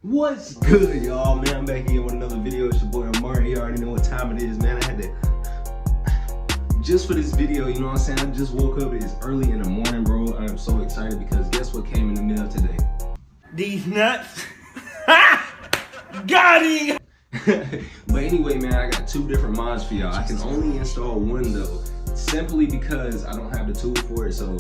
What's good, y'all? Man, I'm back here with another video. It's your boy Amari. You already know what time it is, man. I had to, just for this video, you know what I'm saying? I just woke up. It's early in the morning, bro. I'm so excited because guess what came in the mail today? These nuts. Got him! But anyway, man, I got two different mods for y'all. I can only install one though, simply because I don't have the tool for it, so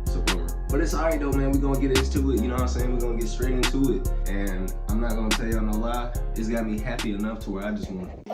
it's a bummer. But it's alright though, man. We're gonna get into it, you know what I'm saying? We're gonna get straight into it. And I'm not gonna tell y'all no lie, it's got me happy enough to where I just want to.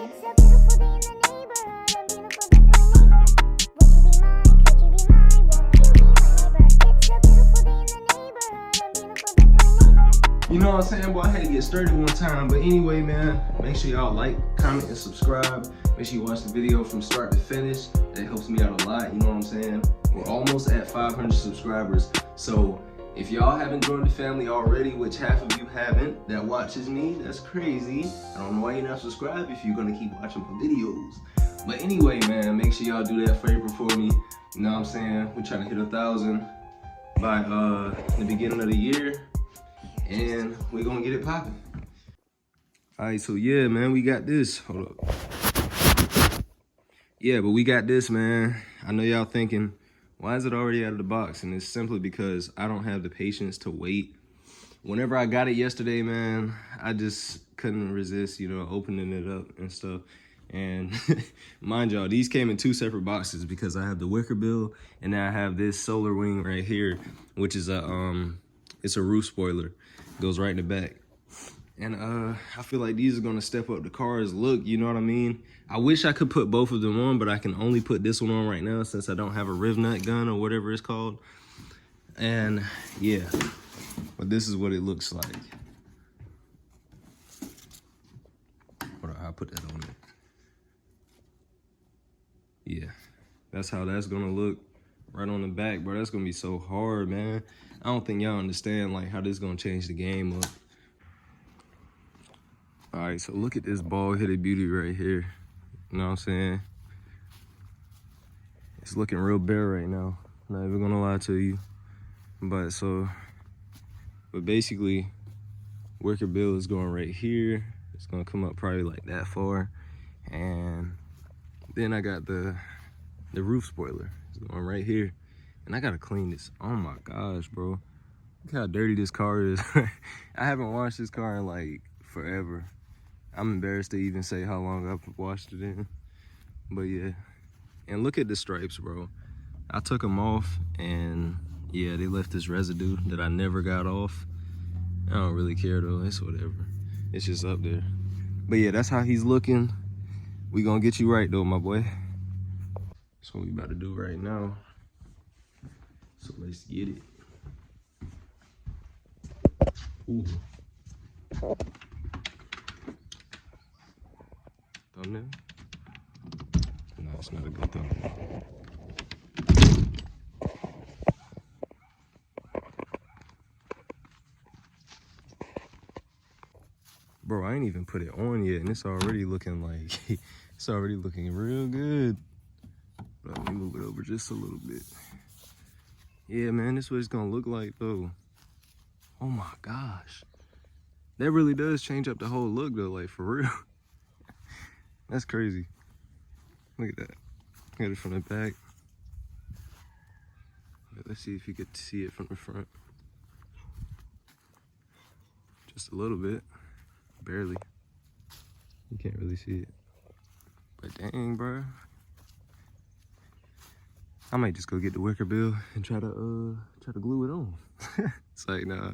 You know what I'm saying, boy? I had to get started one time. But anyway, man, make sure y'all like, comment, and subscribe. Make sure you watch the video from start to finish. That helps me out a lot, you know what I'm saying? We're almost at 500 subscribers. So if y'all haven't joined the family already, which half of you haven't, that watches me, that's crazy. I don't know why you're not subscribed if you're gonna keep watching my videos. But anyway, man, make sure y'all do that favor for me. You know what I'm saying? We're trying to hit 1,000 by the beginning of the year. And we're gonna get it popping. All right, so yeah, man, we got this. Hold up. Yeah, but we got this, man. I know y'all thinking, why is it already out of the box? And it's simply because I don't have the patience to wait. Whenever I got it yesterday, man, I just couldn't resist, you know, opening it up and stuff. And mind y'all, these came in two separate boxes because I have the wicker bill and then I have this solar wing right here, which is it's a roof spoiler. Goes right in the back. And I feel like these are gonna step up the car's look, you know what I mean? I wish I could put both of them on, but I can only put this one on right now since I don't have a riv nut gun or whatever it's called. And yeah, but this is what it looks like. Hold on, I'll put that on there. Yeah, that's how that's gonna look right on the back, bro. That's gonna be so hard, man. I don't think y'all understand like how this is gonna change the game up. All right, so look at this bald-headed beauty right here. You know what I'm saying? It's looking real bare right now. Not even gonna lie to you. But basically, wicker bill is going right here. It's gonna come up probably like that far. And then I got the roof spoiler. It's going right here. And I gotta clean this. Oh my gosh, bro. Look how dirty this car is. I haven't washed this car in like forever. I'm embarrassed to even say how long I've washed it in. But yeah. And look at the stripes, bro. I took them off and yeah, they left this residue that I never got off. I don't really care though, it's whatever. It's just up there. But yeah, that's how he's looking. We gonna get you right though, my boy. That's what we about to do right now. So let's get it. Ooh. Thumbnail? No, it's not a good thumbnail. Bro, I ain't even put it on yet, and it's already looking like, it's already looking real good. But let me move it over just a little bit. Yeah, man, this is what it's gonna look like though. Oh my gosh. That really does change up the whole look though, like for real. That's crazy. Look at that. Got it from the back. Let's see if you could see it from the front. Just a little bit. Barely. You can't really see it. But dang, bro. I might just go get the wicker bill and try to glue it on. It's like, nah.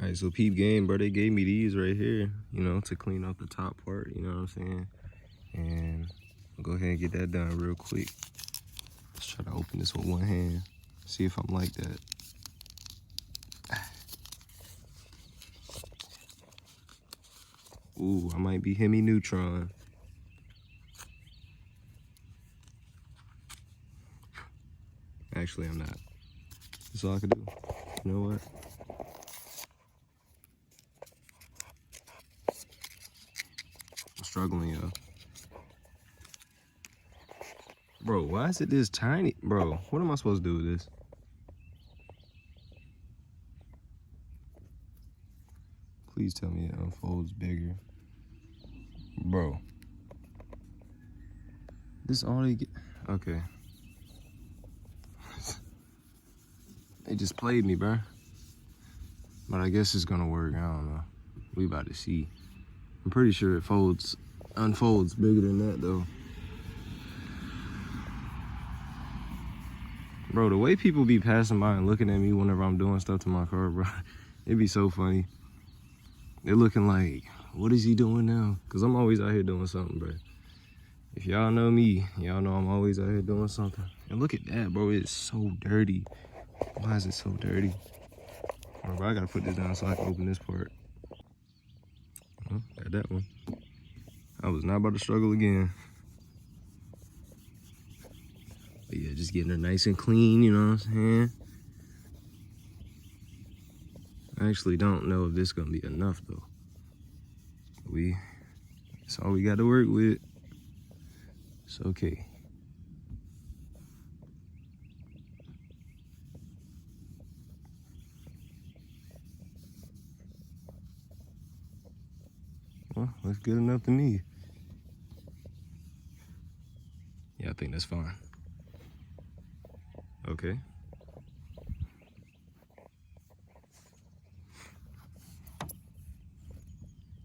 All right, so peep game, bro. They gave me these right here, you know, to clean off the top part, you know what I'm saying? And I'll go ahead and get that done real quick. Let's try to open this with one hand. See if I'm like that. Ooh, I might be Hemi Neutron. Actually, I'm not. That's all I can do. You know what? I'm struggling, y'all. Bro, why is it this tiny? Bro, what am I supposed to do with this? Please tell me it unfolds bigger. Bro. This all they get? Okay. They just played me, bro. But I guess it's gonna work. I don't know. We about to see. I'm pretty sure it unfolds bigger than that though. Bro, the way people be passing by and looking at me whenever I'm doing stuff to my car, bro, it'd be so funny. They're looking like, what is he doing now? Cause I'm always out here doing something, bro. If y'all know me, y'all know I'm always out here doing something. And look at that, bro, it's so dirty. Why is it so dirty? Oh, bro, I gotta put this down so I can open this part. Oh, got that one. I was not about to struggle again. But yeah, just getting her nice and clean, you know what I'm saying? I actually don't know if this is gonna be enough though. That's all we got to work with. It's okay. Well, that's good enough to me. Yeah, I think that's fine. Okay.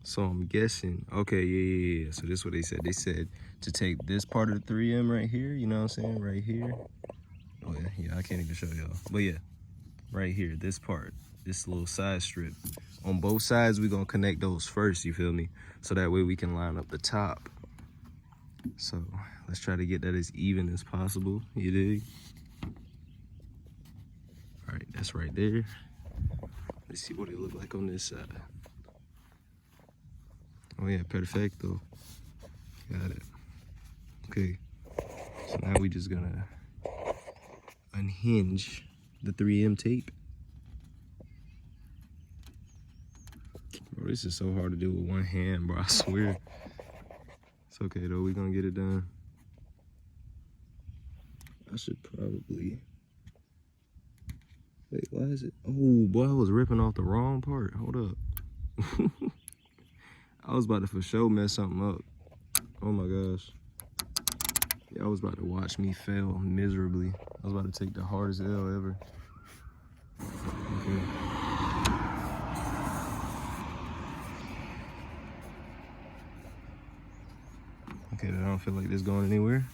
So I'm guessing, okay, yeah. So this is what they said. They said to take this part of the 3M right here, you know what I'm saying, right here. Oh yeah, I can't even show y'all. But yeah, right here, this part, this little side strip. On both sides, we're gonna connect those first, you feel me? So that way we can line up the top. So let's try to get that as even as possible, you dig? All right, that's right there. Let's see what it look like on this side. Oh yeah, perfecto. Got it. Okay, so now we just gonna unhinge the 3M tape. Bro, this is so hard to do with one hand, bro, I swear. It's okay though, we gonna get it done. I should probably, wait, why is it? Oh boy, I was ripping off the wrong part, hold up. I was about to for sure mess something up. Oh my gosh. Y'all was about to watch me fail miserably. I was about to take the hardest L ever. Okay. Okay, I don't feel like this going anywhere.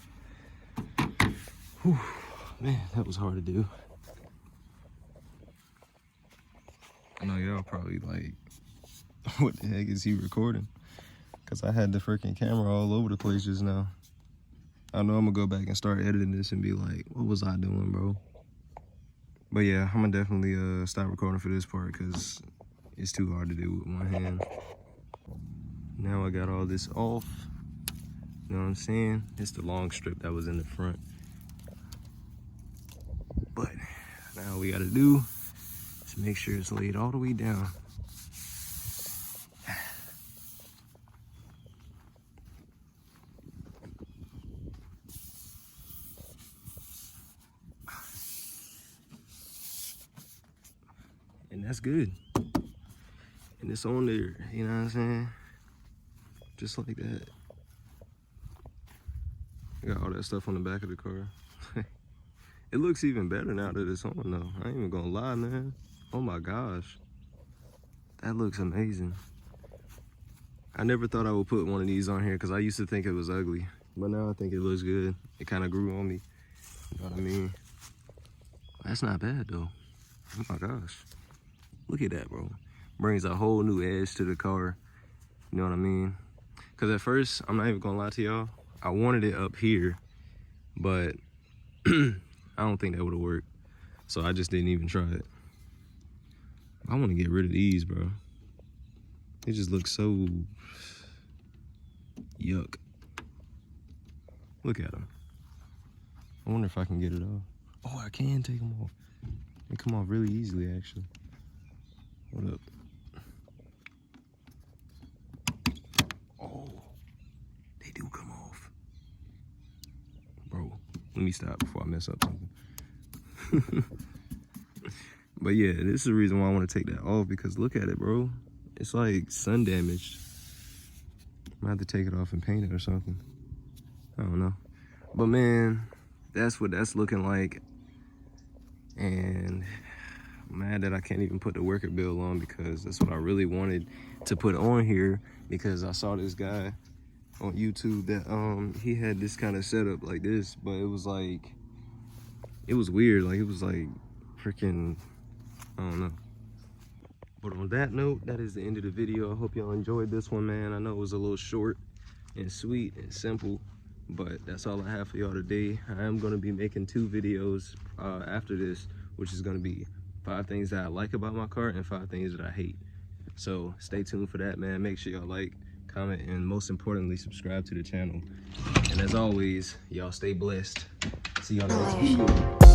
Whew. Man, that was hard to do. I know y'all probably like, what the heck is he recording? Because I had the freaking camera all over the place just now. I know I'm gonna go back and start editing this and be like, what was I doing, bro? But yeah, I'm gonna definitely stop recording for this part because it's too hard to do with one hand. Now I got all this off. You know what I'm saying? It's the long strip that was in the front. But now all we gotta do is make sure it's laid all the way down. And that's good. And it's on there, you know what I'm saying? Just like that. I got all that stuff on the back of the car. It looks even better now that it's on though. I ain't even gonna lie, man. Oh my gosh. That looks amazing. I never thought I would put one of these on here because I used to think it was ugly. But now I think it looks good. It kind of grew on me. You know what I mean? That's not bad though. Oh my gosh. Look at that, bro. Brings a whole new edge to the car. You know what I mean? Because at first, I'm not even gonna lie to y'all, I wanted it up here, but I don't think that would have worked. So I just didn't even try it. I want to get rid of these, bro. It just looks so yuck. Look at them. I wonder if I can get it off. Oh, I can take them off. They come off really easily, actually. What up? Oh, they do come off. Bro, let me stop before I mess up something. But yeah, this is the reason why I want to take that off, because look at it, bro. It's like sun damaged. I have to take it off and paint it or something. I don't know. But man, that's what that's looking like. And I'm mad that I can't even put the worker bill on, because that's what I really wanted to put on here, because I saw this guy on YouTube that he had this kind of setup like this, but it was like, it was weird. Like, it was like freaking, I don't know. But on that note, that is the end of the video. I hope y'all enjoyed this one, man. I know it was a little short and sweet and simple, but that's all I have for y'all today. I am gonna be making 2 videos after this, which is gonna be 5 things that I like about my car and 5 things that I hate. So stay tuned for that, man. Make sure y'all like, comment, and most importantly, subscribe to the channel. And as always, y'all stay blessed. See y'all in the next video.